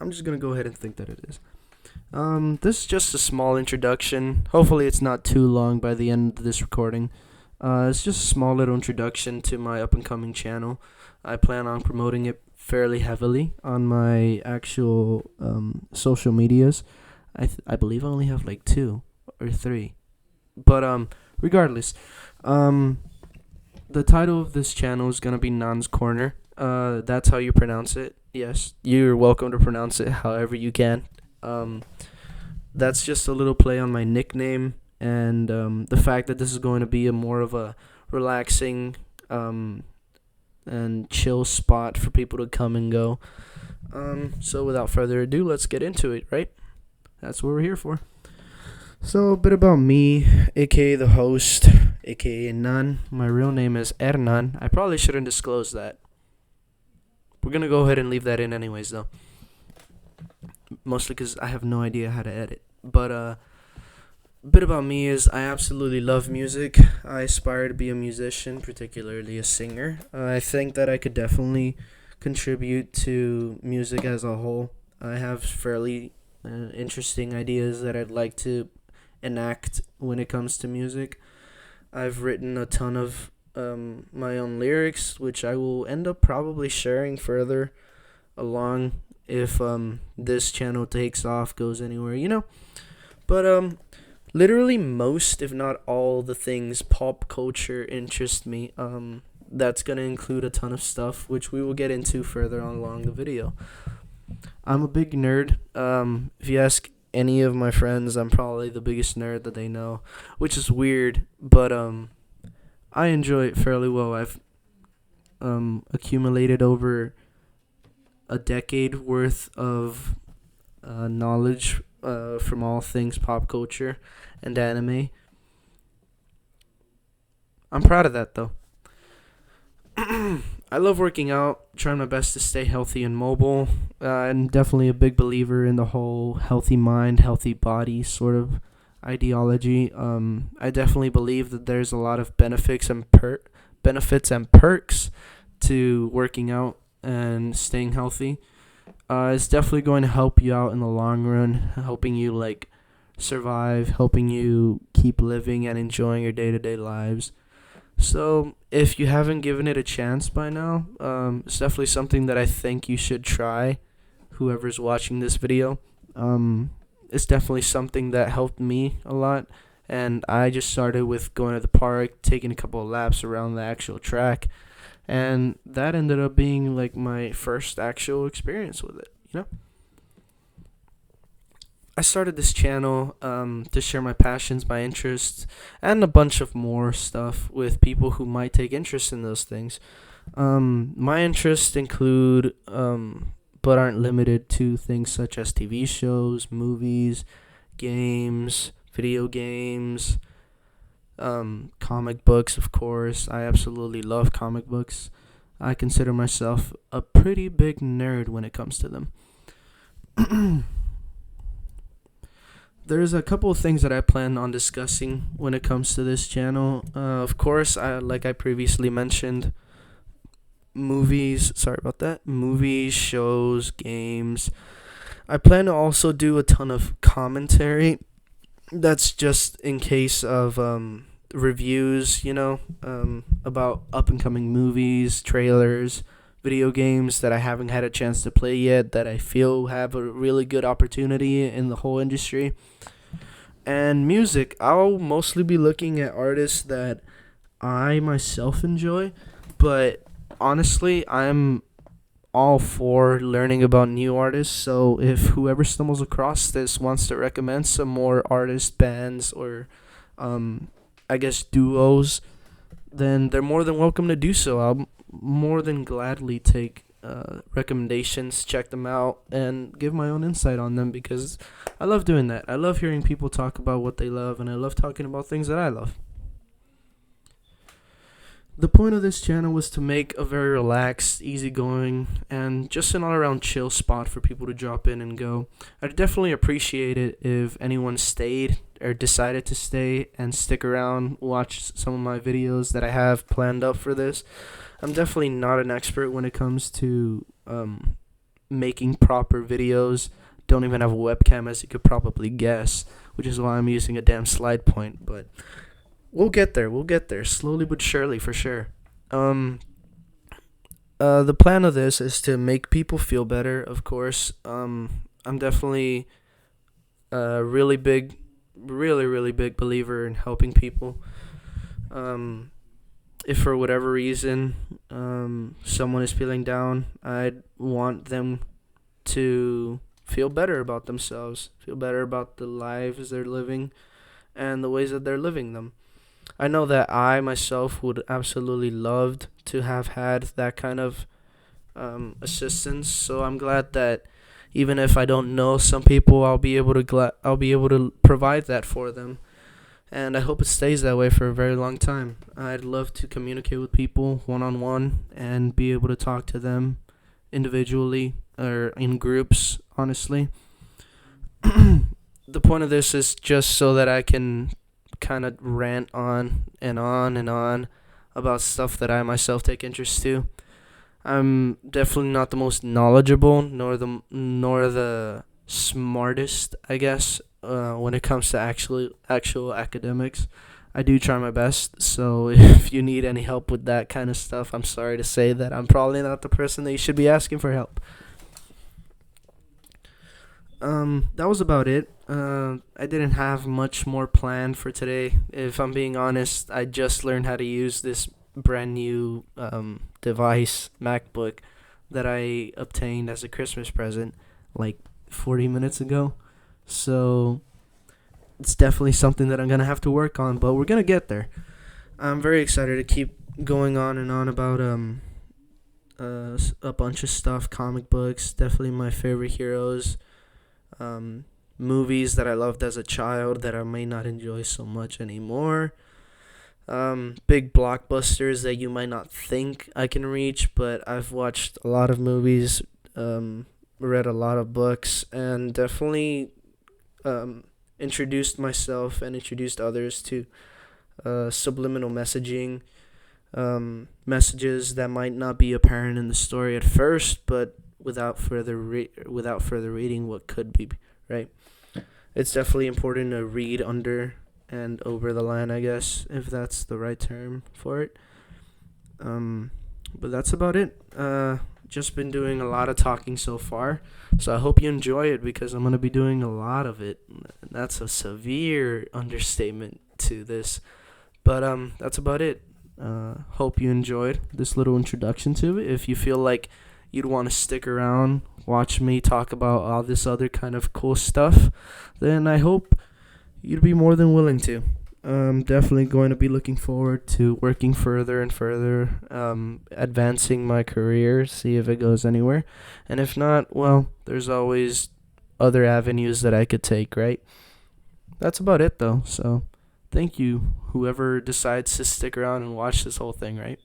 I'm just gonna go ahead and think that it is. This is just a small introduction. Hopefully, it's not too long by the end of this recording. It's just a small little introduction to my up and coming channel. I plan on promoting it fairly heavily on my actual social medias. I believe I only have like 2 or 3, but regardless, um, the title of this channel is gonna be Nan's Corner. That's how you pronounce it. Yes, you're welcome to pronounce it however you can. Um, that's just a little play on my nickname and the fact that this is going to be a more of a relaxing and chill spot for people to come and go. So without further ado, let's get into it, right? That's what we're here for. So a bit about me, aka the host, aka Nan. My real name is Hernan. I probably shouldn't disclose that. We're gonna go ahead and leave that in anyways, though. Mostly because I have no idea how to edit. But a bit about me is I absolutely love music. I aspire to be a musician, particularly a singer. I think that I could definitely contribute to music as a whole. I have fairly interesting ideas that I'd like to enact when it comes to music. I've written a ton of my own lyrics, which I will end up probably sharing further along if this channel takes off, goes anywhere. But literally most, if not all, the things pop culture interest me. That's gonna include a ton of stuff, which we will get into further on along the video. I'm a big nerd. If you ask any of my friends, I'm probably the biggest nerd that they know, which is weird, but I enjoy it fairly well. I've accumulated over a decade worth of knowledge from all things pop culture and anime. I'm proud of that, though. I love working out, trying my best to stay healthy and mobile. I'm definitely a big believer in the whole healthy mind, healthy body sort of ideology. I definitely believe that there's a lot of benefits and perks to working out and staying healthy. It's definitely going to help you out in the long run, helping you survive, helping you keep living and enjoying your day-to-day lives. So if you haven't given it a chance by now, it's definitely something that I think you should try, whoever's watching this video. It's definitely something that helped me a lot, and I just started with going to the park, taking a couple of laps around the actual track, and that ended up being my first actual experience with it. I started this channel to share my passions, my interests, and a bunch of more stuff with people who might take interest in those things. My interests include, but aren't limited to, things such as TV shows, movies, games, video games, comic books, of course. I absolutely love comic books. I consider myself a pretty big nerd when it comes to them. There's a couple of things that I plan on discussing when it comes to this channel. Of course, like I previously mentioned, movies, shows, games. I plan to also do a ton of commentary. That's just in case of reviews, about up and coming movies, trailers, video games that I haven't had a chance to play yet, that I feel have a really good opportunity in the whole industry. And music, I'll mostly be looking at artists that I myself enjoy, but honestly, I'm all for learning about new artists. So if whoever stumbles across this wants to recommend some more artists, bands, or I guess duos, then they're more than welcome to do so. I'll more than gladly take recommendations, check them out, and give my own insight on them, because I love doing that. I love hearing people talk about what they love, and I love talking about things that I love. The point of this channel was to make a very relaxed, easygoing, and just an all-around chill spot for people to drop in and go. I'd definitely appreciate it if anyone stayed or decided to stay and stick around, watch some of my videos that I have planned up for this. I'm definitely not an expert when it comes to making proper videos. Don't even have a webcam, as you could probably guess, which is why I'm using a damn slide point. But we'll get there. We'll get there, slowly but surely, for sure. Um, the plan of this is to make people feel better. Of course. I'm definitely a really big believer in helping people. Um, if for whatever reason someone is feeling down, I'd want them to feel better about themselves, feel better about the lives they're living and the ways that they're living them. I know that I myself would absolutely loved to have had that kind of assistance. So I'm glad that even if I don't know some people, I'll be able to provide that for them. And I hope it stays that way for a very long time. I'd love to communicate with people one on one and be able to talk to them individually or in groups, honestly. The point of this is just so that I can kind of rant on and on and on about stuff that I myself take interest to. I'm definitely not the most knowledgeable nor the smartest, I guess, when it comes to actual academics. I do try my best, so if you need any help with that kind of stuff, I'm sorry to say that I'm probably not the person that you should be asking for help. That was about it. I didn't have much more planned for today. If I'm being honest, I just learned how to use this brand new device, MacBook, that I obtained as a Christmas present like 40 minutes ago. So it's definitely something that I'm going to have to work on, but we're going to get there. I'm very excited to keep going on and on about a bunch of stuff, comic books, definitely my favorite heroes, movies that I loved as a child that I may not enjoy so much anymore, big blockbusters that you might not think I can reach, but I've watched a lot of movies, read a lot of books, and definitely introduced myself and introduced others to subliminal messaging, messages that might not be apparent in the story at first, but without further reading, what could be, right? It's definitely important to read under and over the line, I guess, if that's the right term for it. But that's about it. Just been doing a lot of talking so far, so I hope you enjoy it because I'm gonna be doing a lot of it. That's a severe understatement to this, but that's about it. Hope you enjoyed this little introduction to it. If you feel like you'd want to stick around, watch me talk about all this other kind of cool stuff, then I hope you'd be more than willing to. I'm definitely going to be looking forward to working further and further, advancing my career, see if it goes anywhere. And if not, well, there's always other avenues that I could take, right? That's about it, though. So, thank you, whoever decides to stick around and watch this whole thing, right?